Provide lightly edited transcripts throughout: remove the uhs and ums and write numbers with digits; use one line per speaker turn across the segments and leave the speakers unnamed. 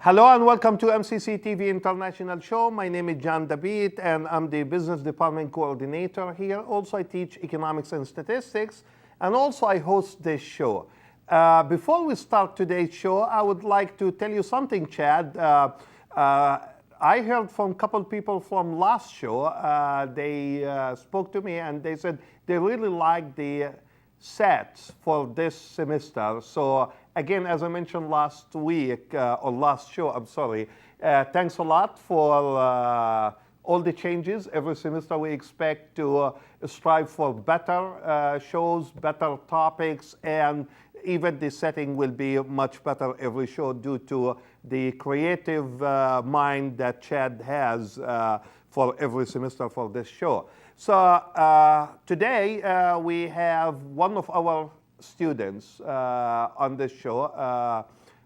Hello and welcome to MCC TV International Show. My name is Dabeet and I'm the Business Department Coordinator here. Also, I teach economics and statistics, and also I host this show. Before we start today's show, I would like to tell you something, Chad. I heard from a couple people from last show. They spoke to me and they said they really liked the sets for this semester. So again, as I mentioned last week, or last show, I'm sorry, thanks a lot for all the changes. Every semester we expect to strive for better shows, better topics, and even the setting will be much better every show due to the creative mind that Chad has for every semester for this show. So today we have one of our students on this show.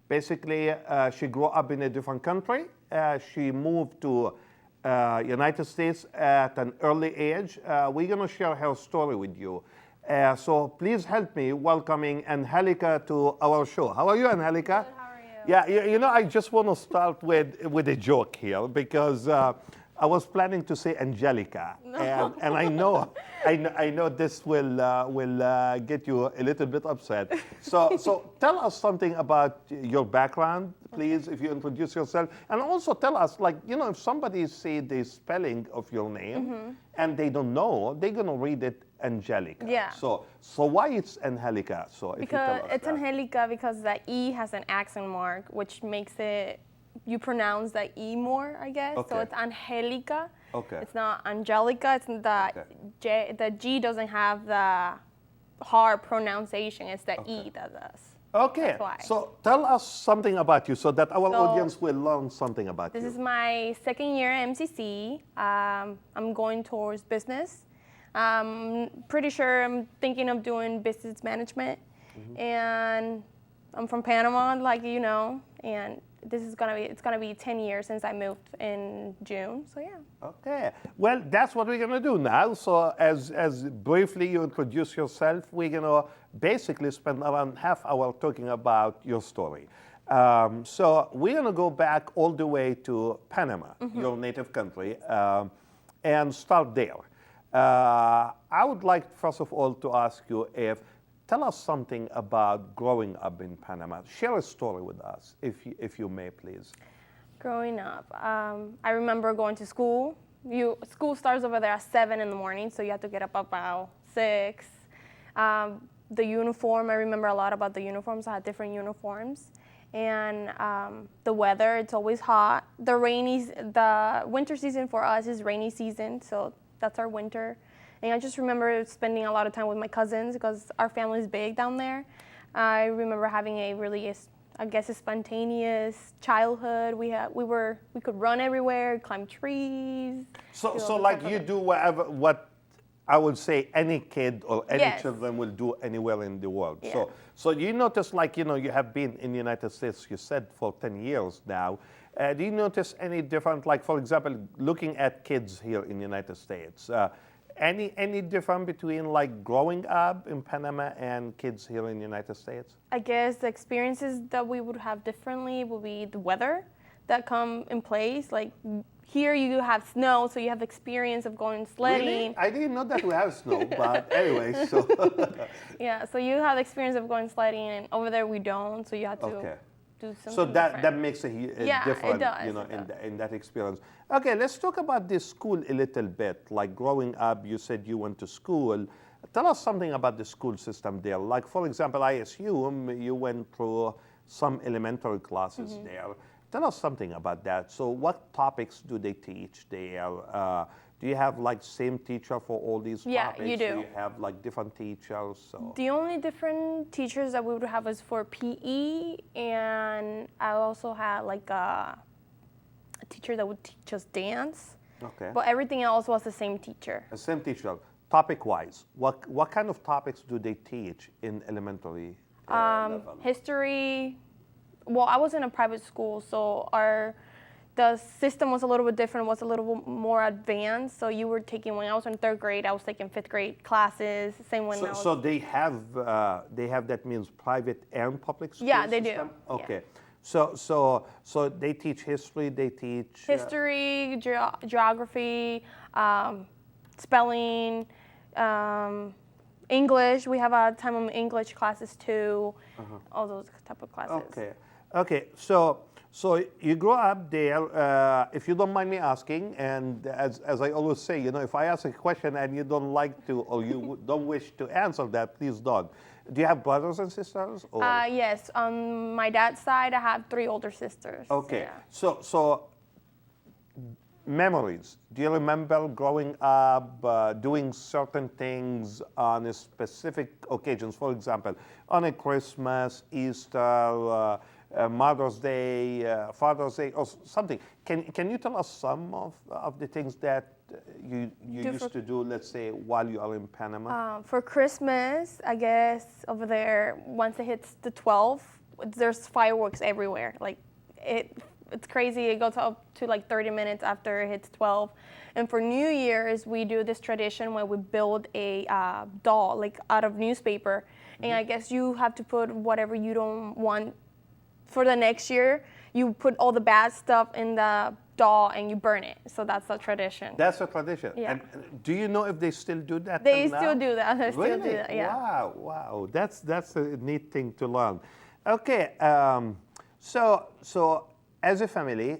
Basically, she grew up in a different country. She moved to United States at an early age. We're going to share her story with you. So please help me welcoming Angelica to our show. How are you, Angelica?
Good, how are you?
Yeah, you know, I just want to start with a joke here because I was planning to say Angelica, and I know this will get you a little bit upset. So tell us something about your background, please, if you introduce yourself, and also tell us, like, you know, if somebody see the spelling of your name and they don't know, they're gonna read it Angelica.
Yeah.
So why it's Angelica? So if
Because
you tell us
it's
that.
Angelica because the E has an accent mark, which makes it, you pronounce the E more, I guess.
Okay.
So it's Angelica.
Okay.
It's not Angelica. It's the G doesn't have the hard pronunciation. It's the E that does.
Okay,
That's why.
so tell us something about you so that our
So,
audience will learn something about
This
you.
is my second year at MCC. I'm going towards business. Pretty sure I'm thinking of doing business management. And I'm from Panama, like you know, and it's gonna be 10 years since I moved in June. So yeah.
Okay, well, that's what we're gonna do now. So as briefly you introduce yourself, we're gonna basically spend around half hour talking about your story. So we're gonna go back all the way to Panama, your native country, and start there. I would like, first of all, to ask you tell us something about growing up in Panama. Share a story with us, if you may, please.
Growing up, I remember going to school. School starts over there at 7 in the morning, so you have to get up about 6. The uniform, I remember a lot about the uniforms. I had different uniforms. And the weather, it's always hot. The winter season for us is rainy season, so that's our winter. And I just remember spending a lot of time with my cousins because our family is big down there. I remember having a really, I guess, a spontaneous childhood. We could run everywhere, climb trees.
So like you do what I would say any kid or any
Yes.
children will do anywhere in the world.
Yeah.
So you notice, like, you know, you have been in the United States, you said, for 10 years now. Do you notice any different, like, for example, looking at kids here in the United States, any difference between, like, growing up in Panama and kids here in the United States?
I guess the experiences that we would have differently would be the weather that come in place. Like here you have snow, so you have the experience of going sledding.
Really? I didn't know that we have snow, but anyway, so.
Yeah, so you have the experience of going sledding, and over there we don't, so you have to
Okay.
do something
So that
different.
makes a
Yeah, it
difference,
does,
you know,
it does.
in that experience. Okay, let's talk about the school a little bit. Like growing up, you said you went to school. Tell us something about the school system there. Like, for example, I assume you went through some elementary classes there. Tell us something about that. So what topics do they teach there? Do you have like same teacher for all these
Yeah,
topics?
you do.
You have like different teachers? So.
The only different teachers that we would have was for PE, and I also had like a teacher that would teach us dance.
Okay.
But everything else was the same teacher.
The same teacher. Topic-wise, what kind of topics do they teach in elementary level?
History. Well, I was in a private school, so the system was a little bit different, was a little bit more advanced. So you were taking, when I was in 3rd grade, I was taking 5th grade classes. Same when I was.
So they have that means private and public school
Yeah, they do.
system? Okay.
Yeah.
So they teach history. They teach
History, geography, spelling, English. We have a time of English classes too. All those type of classes.
Okay. Okay. So you grew up there. If you don't mind me asking, and as I always say, if I ask a question and you don't like to or you don't wish to answer that, please don't. Do you have brothers and sisters? Or?
Yes. On my dad's side, I have 3 older sisters.
Okay.
Yeah.
So memories. Do you remember growing up, doing certain things on a specific occasions? For example, on a Christmas, Easter, Mother's Day, Father's Day, or something. Can you tell us some of the things that you used to do, let's say, while you are in Panama?
For Christmas, I guess over there, once it hits the 12th, there's fireworks everywhere. Like it's crazy. It goes up to like 30 minutes after it hits 12. And for New Year's, we do this tradition where we build a doll, like out of newspaper. And I guess you have to put whatever you don't want for the next year. You put all the bad stuff in the doll and you burn it. So that's a tradition.
That's a tradition.
Yeah.
And do you know if they still do that?
They
till
still
now?
do that. They
Really?
still do that. Yeah.
Wow. That's a neat thing to learn. Okay. So as a family,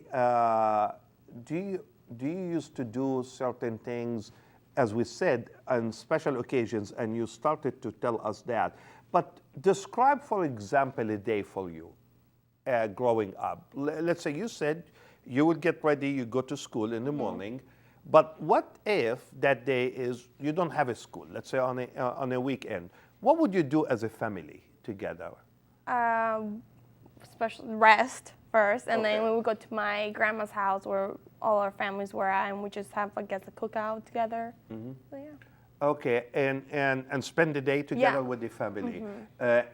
do you used to do certain things, as we said, on special occasions, and you started to tell us that. But describe, for example, a day for you growing up. Let's say you said you would get ready, you go to school in the morning, but what if that day is you don't have a school, let's say on a weekend? What would you do as a family together?
Especially rest first, and
Okay.
then we would go to my grandma's house where all our families were at, and we just have, I guess, a cookout together. So, yeah.
Okay, and spend the day together
Yeah.
with the family.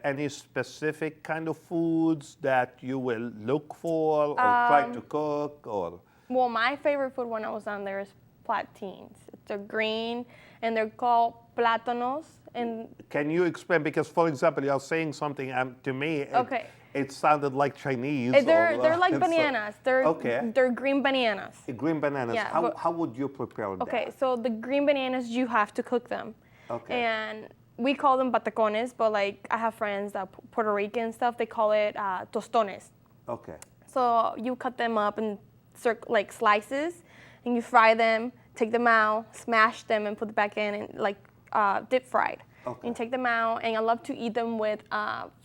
Any specific kind of foods that you will look for or try to cook or?
Well, my favorite food when I was down there is plantains. They're green, and they're called plátanos. And
Can you explain? Because, for example, you're saying something to me.
Okay.
It sounded like Chinese.
they're like
so-
bananas. They're green bananas.
Green bananas.
Yeah,
how,
but-
how would you prepare that?
Okay, so the green bananas, you have to cook them.
Okay.
And we call them patacones, but like I have friends that Puerto Rican stuff, they call it tostones.
Okay.
So you cut them up in like slices, and you fry them, take them out, smash them, and put them back in, and like deep fried.
Okay.
And take them out, and I love to eat them with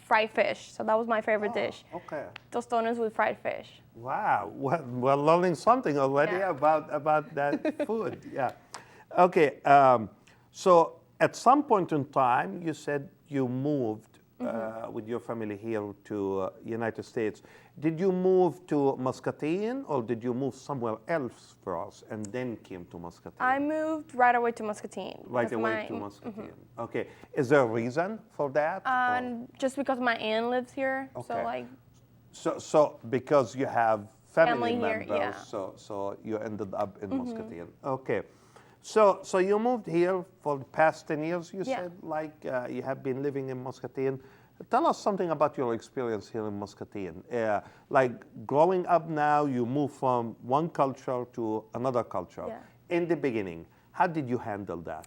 fried fish. So that was my favorite dish.
Okay.
Tostones with fried fish.
Wow, we're learning something already
Yeah.
about that food. Yeah. Okay. So at some point in time, you said you moved with your family here to United States. Did you move to Muscatine, or did you move somewhere else first and then came to Muscatine?
I moved right away to Muscatine.
Right
because
away to Muscatine. Okay. Is there a reason for that? or-
Just because my aunt lives here, so
Okay.
like
So because you have family,
Family here,
members,
yeah.
so you ended up in Muscatine. Okay. So you moved here for the past 10 years, you
Yeah.
said, like you have been living in Muscatine. Tell us something about your experience here in Muscatine. Like growing up now, you move from one culture to another culture.
Yeah.
In the beginning, how did you handle that?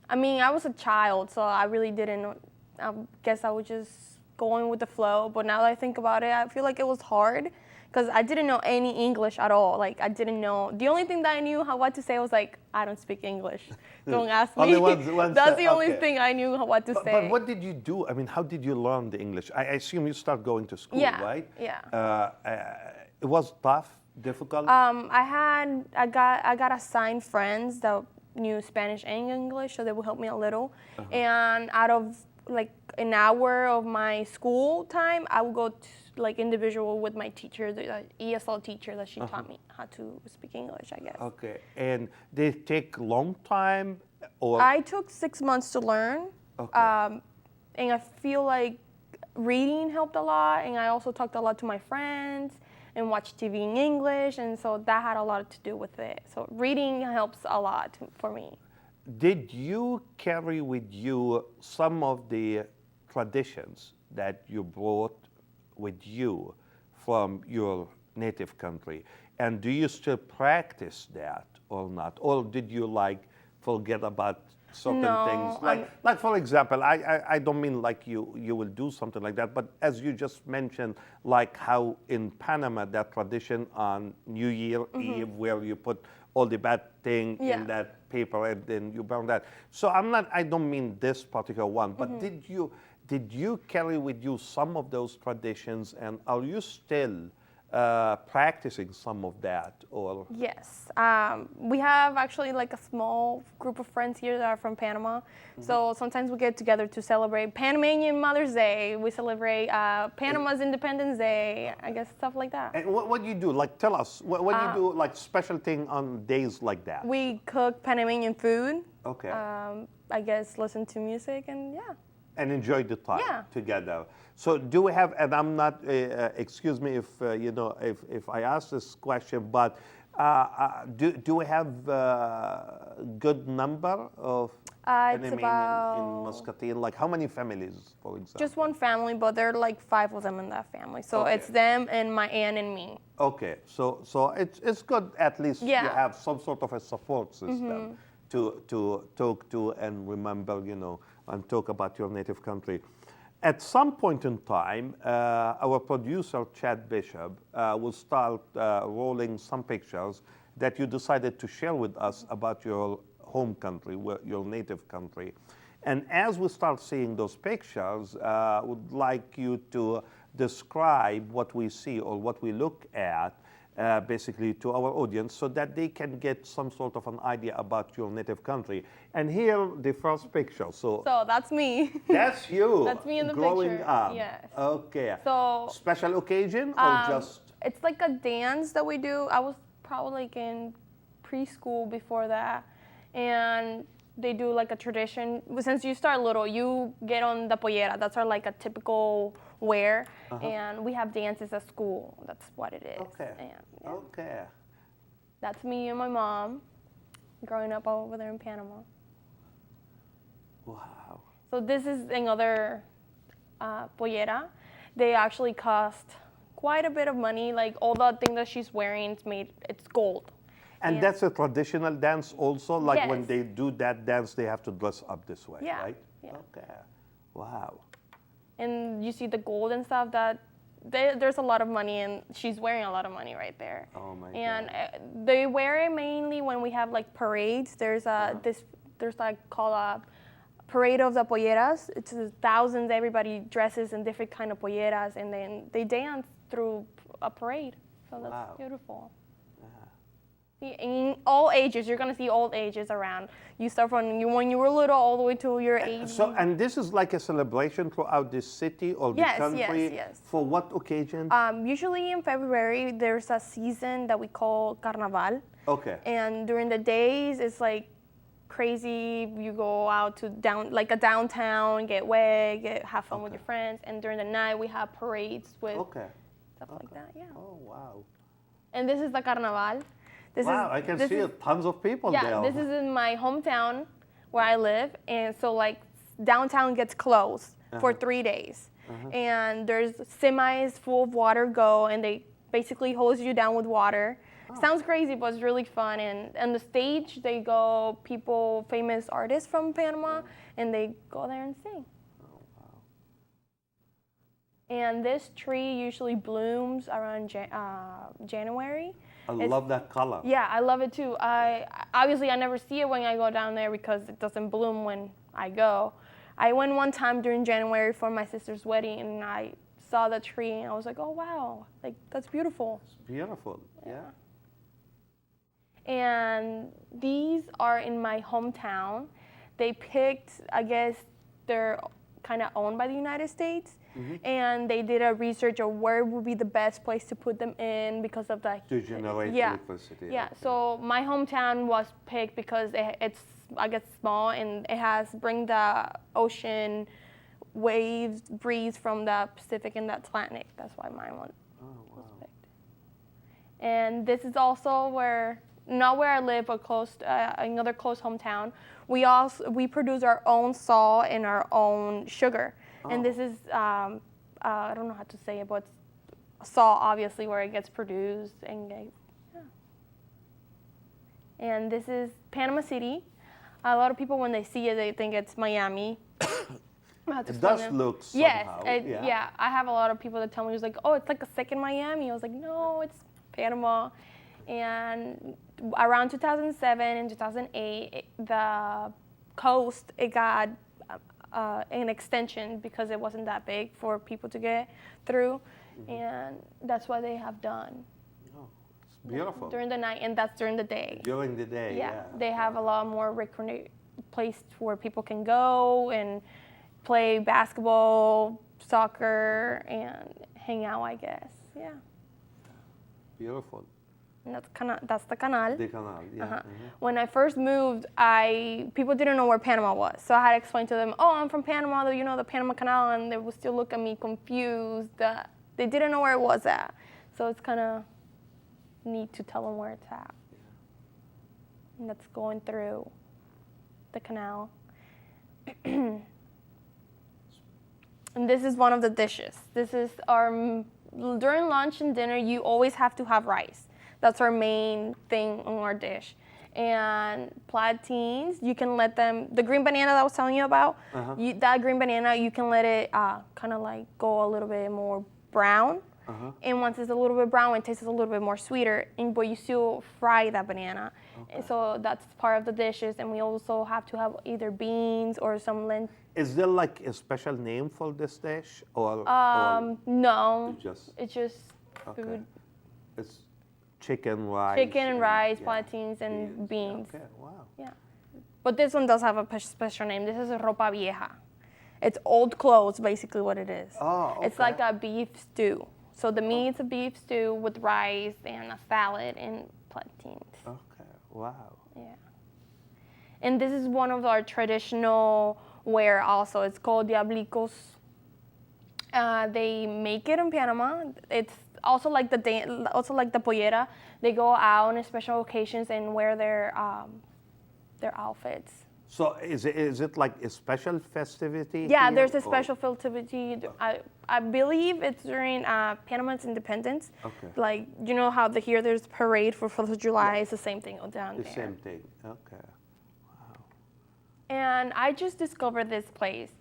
I mean, I was a child, so I really didn't know. I guess I was just going with the flow. But now that I think about it, I feel like it was hard because I didn't know any English at all. Like, I didn't know. The only thing that I knew what to say was like, I don't speak English. Don't ask me.
Only once,
That's the only
okay.
thing I knew what to say.
But what did you do? I mean, how did you learn the English? I assume you start going to school,
Yeah,
right?
yeah.
It was tough, difficult.
I got assigned friends that knew Spanish and English, so they would help me a little. And out of like an hour of my school time, I would go to, like individual with my teacher, the ESL teacher that she taught me how to speak English, I guess.
Okay, and did it take long time, or
I took 6 months to learn,
Okay.
and I feel like reading helped a lot, and I also talked a lot to my friends and watched TV in English, and so that had a lot to do with it. So reading helps a lot for me.
did you carry with you some of the traditions that you brought with you from your native country. And do you still practice that or not? Or did you like forget about certain
No,
things? Like for example, I don't mean like you will do something like that, but as you just mentioned, like how in Panama, that tradition on New Year Eve where you put all the bad thing in that paper and then you burn that. So I don't mean this particular one, but did you carry with you some of those traditions, and are you still practicing some of that? Or
Yes, we have actually like a small group of friends here that are from Panama. So sometimes we get together to celebrate Panamanian Mother's Day. We celebrate Panama's Independence Day. I guess stuff like that.
And what do you do? Like, tell us, what do you do, like special thing on days like that?
We cook Panamanian food.
Okay.
I guess listen to music and yeah.
And enjoy the time
Yeah.
together. So do we have, and I'm not, excuse me if, if I ask this question, but do we have a good number of
It's
Panamanian
about
in Muscatine? Like how many families, for example?
just one family, but there are like 5 of them in that family. So
Okay.
it's them and my aunt and me.
Okay, so it's good at least
Yeah.
you have some sort of a support system to talk to and remember, and talk about your native country. At some point in time, our producer, Chad Bishop, will start rolling some pictures that you decided to share with us about your home country, your native country. And as we start seeing those pictures, I would like you to describe what we see or what we look at basically to our audience so that they can get some sort of an idea about your native country. And here, the first picture. So
that's me.
that's you.
That's me in the
growing
picture.
up.
Yes.
Okay.
So
special occasion or just?
It's like a dance that we do. I was probably like in preschool before that, and they do like a tradition. Since you start little, you get on the pollera. That's our like a typical wear, and we have dances at school. That's what it is.
Okay.
And, yeah.
Okay.
That's me and my mom growing up over there in Panama.
Wow.
So this is another pollera. They actually cost quite a bit of money. Like all the thing that she's wearing, it's gold.
And that's a traditional dance also? Like when
Yes.
they do that dance, they have to dress up this way,
Yeah,
right?
yeah.
Okay. Wow.
And you see the gold and stuff there's a lot of money, and she's wearing a lot of money right there.
Oh my
and
God.
They wear it mainly when we have like parades. There's there's like called a parade of the polleras. It's thousands. Everybody dresses in different kind of polleras, and then they dance through a parade. So that's
Wow.
beautiful. In all ages, you're gonna see all ages around. You start from when you were little all the way to your age.
So, and this is like a celebration throughout the city or the
Yes,
country?
yes, yes.
For what occasion?
Usually in February, there's a season that we call Carnaval.
Okay.
And during the days, it's like crazy. You go out to a downtown, get wet, have fun with your friends. And during the night, we have parades with stuff like that. Yeah.
Oh, wow.
And this is the Carnaval.
Wow, I can see tons of people there.
Yeah, this is in my hometown where I live. And so like downtown gets closed for 3 days. And there's semis full of water go, and they basically hose you down with water. Sounds crazy, but it's really fun. And on the stage, they go people, famous artists from Panama, and they go there and sing.
Oh, wow.
And this tree usually blooms around January.
I love that color.
Yeah, I love it too. Obviously I never see it when I go down there because it doesn't bloom when I go. I went one time during January for my sister's wedding, and I saw the tree and I was like, oh wow, like that's beautiful.
It's beautiful, yeah.
And these are in my hometown. They picked, I guess they're kind of owned by the United States. And they did a research of where would be the best place to put them in because of the
To generate electricity.
Yeah,
okay.
so my hometown was picked because it's, I guess, small, and it has bring the ocean waves, breeze from the Pacific and the Atlantic. That's why mine was picked. And this is also where, not where I live, but close, another close hometown. We produce our own salt and our own sugar. And this is, I don't know how to say it, but it's saw obviously where it gets produced yeah. And this is Panama City. A lot of people when they see it, they think it's Miami.
It does look somehow.
Yes, yeah. I have a lot of people that tell me it's like, oh, it's like a second Miami. I was like, no, it's Panama. And around 2007 and 2008, the coast, it got an extension because it wasn't that big for people to get through. And that's what they have done.
Oh, it's beautiful.
During the night, and that's during the day.
During the day, yeah.
They have a lot more place where people can go and play basketball, soccer, and hang out, I guess. Yeah.
Beautiful.
And that's the canal.
The canal, yeah.
When I first moved, people didn't know where Panama was. So I had to explain to them, oh, I'm from Panama, the Panama Canal, and they would still look at me confused. They didn't know where it was at. So it's kind of neat to tell them where it's at. Yeah. And that's going through the canal. And this is one of the dishes. This is during lunch and dinner, you always have to have rice. That's our main thing on our dish. And plantains, you can let them, the green banana that I was telling you about, that green banana, you can let it kind of like go a little bit more brown. And once it's a little bit brown, it tastes a little bit more sweeter, but you still fry that banana. And so that's part of the dishes. And we also have to have either beans or some lentils.
Is there like a special name for this dish? Or
no,
it's
just food.
It's chicken, rice.
Chicken and rice, plantains, and beans.
Okay, wow.
Yeah. But this one does have a special name. This is ropa vieja. It's old clothes, basically what it is.
Oh, okay.
It's like a beef stew. So the meat's a beef stew with rice and a salad and plantains.
Okay, wow.
Yeah. And this is one of our traditional wear also. It's called diablicos. They make it in Panama. It's also like the pollera. They go out on special occasions and wear their outfits.
So is it like a special festivity?
Yeah,
here,
there's a special festivity. I believe it's during Panama's independence.
Okay.
Like, you know how here there's a parade for 4th of July. It's the same thing down there.
The same thing. Okay. Wow.
And I just discovered this place.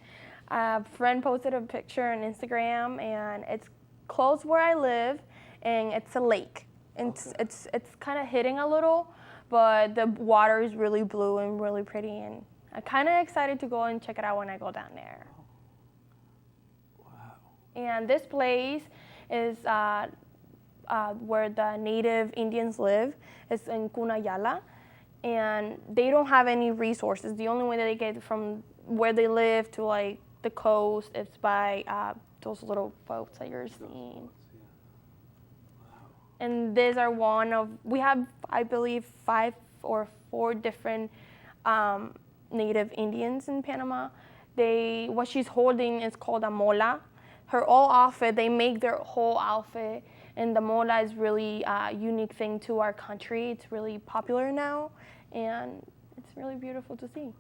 A friend posted a picture on Instagram, and it's close where I live, and it's a lake. And it's kind of hidden a little, but the water is really blue and really pretty, and I'm kind of excited to go and check it out when I go down there.
Wow.
And this place is where the native Indians live. It's in Cunayala, and they don't have any resources. The only way that they get from where they live to like the coast is by those little boats that you're seeing. And these are we have, I believe, 5 or 4 different native Indians in Panama. What she's holding is called a mola. Her whole outfit, they make their whole outfit, and the mola is really a unique thing to our country. It's really popular now, and it's really beautiful to see.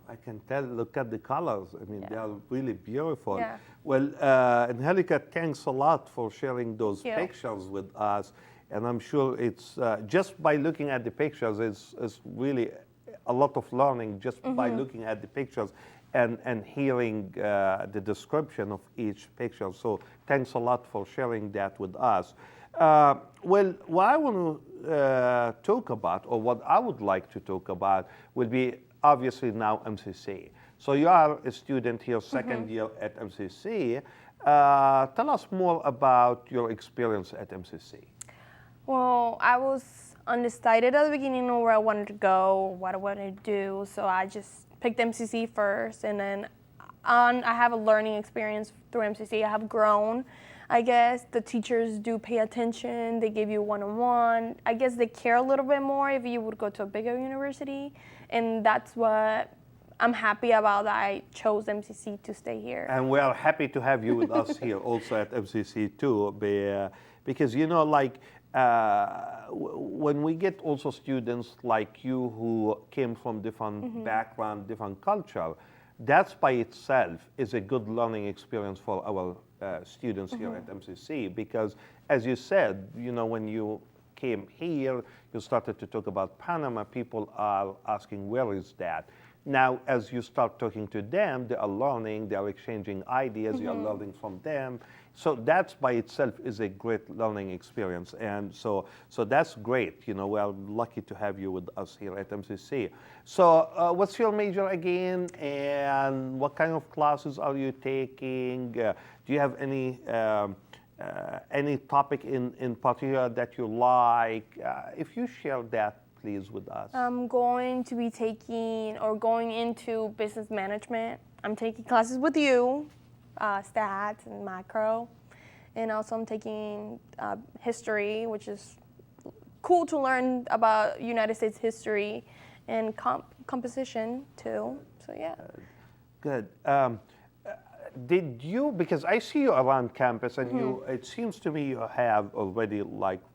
I can tell, look at the colors. I mean, they are really beautiful.
Yeah.
Well, Angelica, thanks a lot for sharing those pictures with us. And I'm sure it's, just by looking at the pictures, it's really a lot of learning just by looking at the pictures and hearing the description of each picture. So thanks a lot for sharing that with us. Well, what I want to talk about, or what I would like to talk about, will be obviously now MCC. So you are a student here, second year at MCC. Tell us more about your experience at MCC.
Well, I was undecided at the beginning of where I wanted to go, what I wanted to do. So I just picked MCC first, and then I have a learning experience through MCC. I have grown, I guess. The teachers do pay attention. They give you one-on-one. I guess they care a little bit more if you would go to a bigger university. And that's what I'm happy about, that I chose MCC to stay here.
And we are happy to have you with us here also at MCC too, because, you know, like when we get also students like you who came from different background, different culture, That by itself is a good learning experience for our students here at MCC, because as you said, when you came here, you started to talk about Panama. People are asking, where is that? Now, as you start talking to them, they are learning, they are exchanging ideas, you are learning from them. So that by itself is a great learning experience. And so that's great. We are lucky to have you with us here at MCC. So what's your major again? And what kind of classes are you taking? Do you have any topic in particular that you like? If you share that, please, with us.
I'm going to be going into business management. I'm taking classes with you, stats and macro. And also I'm taking history, which is cool to learn about United States history, and composition too. So yeah.
Good. Did you, because I see you around campus, and it seems to me you have already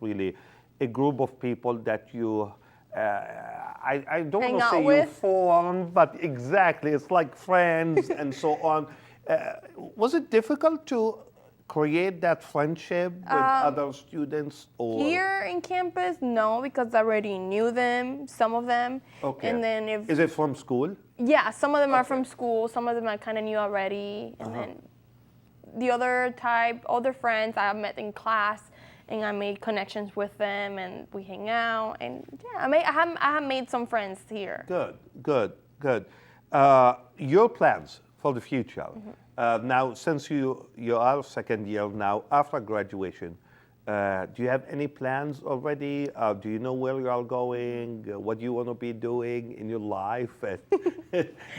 really a group of people that you, I don't want to say you form, but exactly, it's like friends and so on. Was it difficult to create that friendship with other students? Or?
Here in campus, no, because I already knew them, some of them.
Okay.
And then
Is it from school?
Yeah, some of them are from school, some of them I kind of knew already. And then the other friends I met in class, and I made connections with them, and we hang out, and yeah, I have made some friends here.
Good. Your plans for the future. Now, since you are second year now, after graduation, do you have any plans already? Do you know where you are going? What do you want to be doing in your life?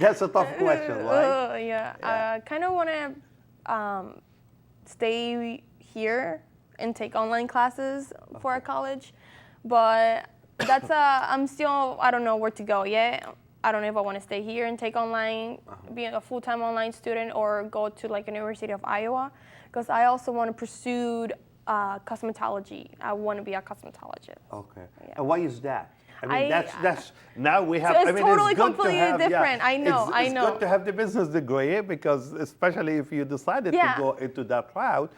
That's a tough question, right?
Yeah. I kind of want to stay here and take online classes for a college, but I don't know where to go yet. I don't know if I want to stay here and take online, being a full-time online student, or go to like University of Iowa, because I also want to pursue cosmetology. I want to be a cosmetologist.
Okay.
Yeah.
And why is that? I mean, that's now we have.
So it's totally completely different. I know.
It's good to have the business degree, because especially if you decided to go into that route,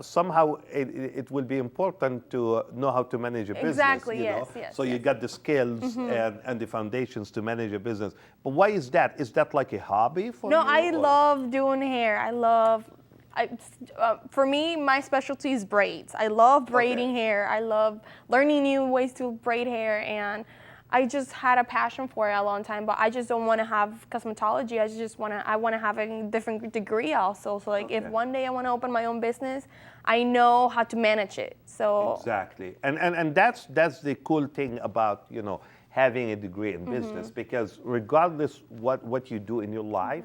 somehow it will be important to know how to manage a business.
Exactly. Yes.
So you got the skills and the foundations to manage a business. But why is that? Is that like a hobby for you?
No, I love doing hair. For me, my specialty is braids. I love braiding hair. I love learning new ways to braid hair, and I just had a passion for it a long time, but I just don't want to have cosmetology. I want to have a different degree also. So if one day I want to open my own business, I know how to manage it. So
exactly. And that's the cool thing about, having a degree in business, because regardless what you do in your life,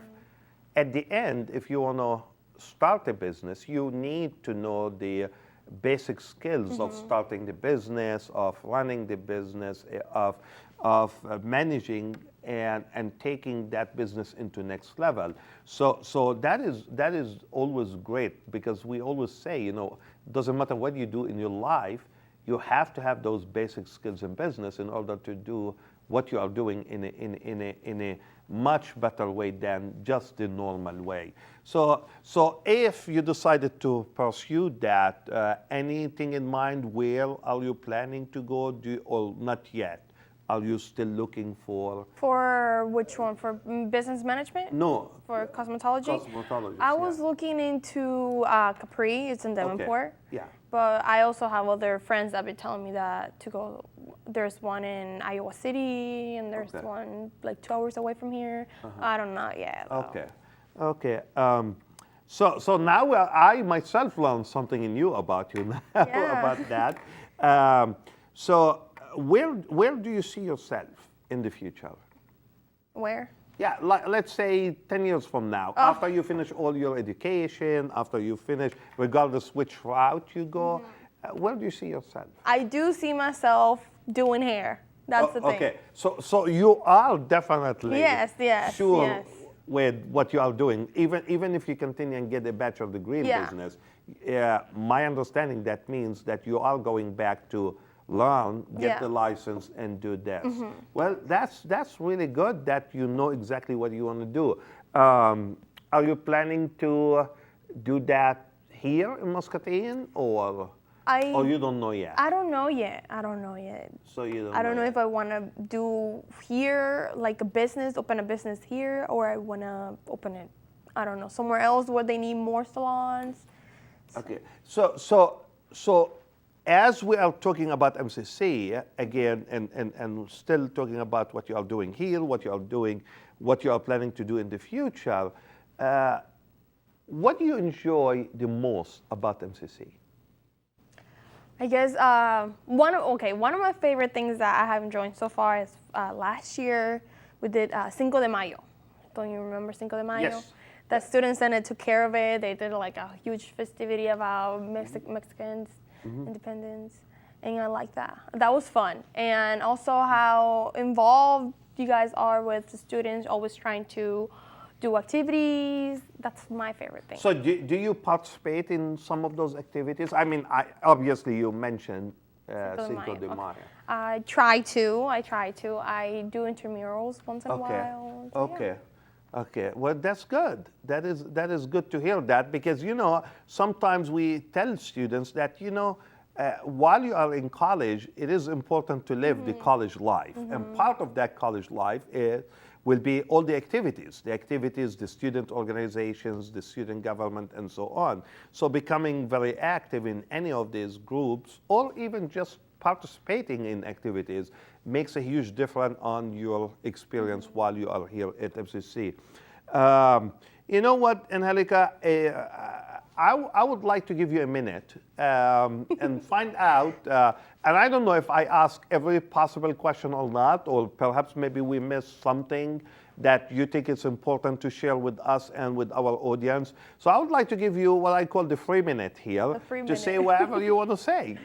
at the end, if you want to start a business, you need to know the basic skills of starting the business, of running the business, of managing and taking that business into next level. So that is always great, because we always say, it doesn't matter what you do in your life, you have to have those basic skills in business in order to do what you are doing in a much better way than just the normal way. So if you decided to pursue that, anything in mind, where are you planning to go, or not yet? Are you still looking for?
For which one? For business management?
No.
For cosmetology?
Cosmetology.
I was looking into Capri. It's in Davenport.
Okay. Yeah.
But I also have other friends that have been telling me that to go. There's one in Iowa City, and there's one like 2 hours away from here. I don't know yet.
Okay. So now I myself learned something new about you now, about that. So where do you see yourself in the future?
Where?
Yeah, let's say 10 years from now, after you finish all your education, after you finish, regardless which route you go, where do you see yourself?
I do see myself doing hair. That's the thing.
Okay, so you are definitely sure
yes.
with what you are doing, even if you continue and get a bachelor degree in business. My understanding, that means that you are going back to learn, get
Yeah.
the license, and do this. Well, that's really good that you know exactly what you want to do. Are you planning to do that here in Muscatine, or you don't know yet?
I don't know yet. I don't know yet.
So you don't.
I don't know
yet.
if I want to do here, like a business, open a business here, or I want to open it, I don't know, somewhere else where they need more salons.
Okay. So as we are talking about MCC again, and still talking about what you are doing here, what you are doing, what you are planning to do in the future, what do you enjoy the most about MCC?
I guess one of my favorite things that I have enjoyed so far is last year we did Cinco de Mayo. Don't you remember Cinco de Mayo?
Yes.
The student senate took care of it. They did like a huge festivity about Mexicans' independence, and I like that. That was fun, and also how involved you guys are with the students, always trying to do activities. That's my favorite thing.
So do you participate in some of those activities? I mean, obviously you mentioned Cinco de Mayo.
I try to. I do intramurals once in a
Okay.
while. So,
Okay.
yeah.
Okay. Well, that's good. That is good to hear that, because sometimes we tell students that while you are in college, it is important to live the college life, and part of that college life will be all the activities, the student organizations, the student government, and so on. So becoming very active in any of these groups, or even just participating in activities, makes a huge difference on your experience while you are here at MCC. You know what, Angelica, I would like to give you a minute and find out, and I don't know if I ask every possible question or not, or perhaps maybe we missed something that you think it's important to share with us and with our audience. So I would like to give you what I call the free minute here, to say whatever you want to say.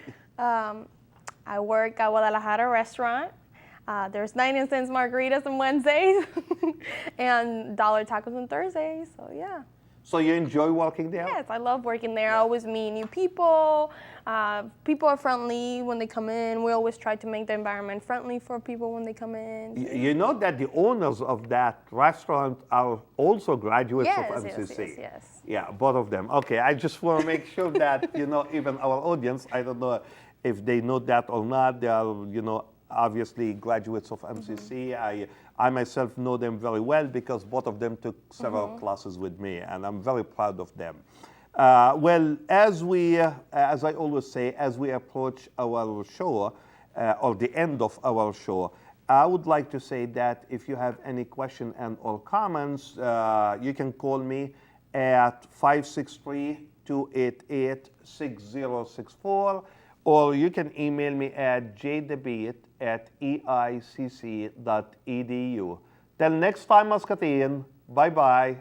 I work at Guadalajara restaurant. There's 90-cent margaritas on Wednesdays and dollar tacos on Thursdays. So yeah.
So you enjoy working there?
Yes, I love working there. I always meet new people. People are friendly when they come in. We always try to make the environment friendly for people when they come in. So,
You know that the owners of that restaurant are also graduates of MCC.
Yes.
Yeah, both of them. Okay, I just want to make sure that even our audience, I don't know if they know that or not. They are obviously graduates of MCC. I myself know them very well because both of them took several classes with me, and I'm very proud of them. Well, as I always say, as we approach our show, or the end of our show, I would like to say that if you have any question and or comments, you can call me at 563-288-6064, or you can email me at jdabeet@eicc.edu. Till next time, Muscatine. Bye-bye.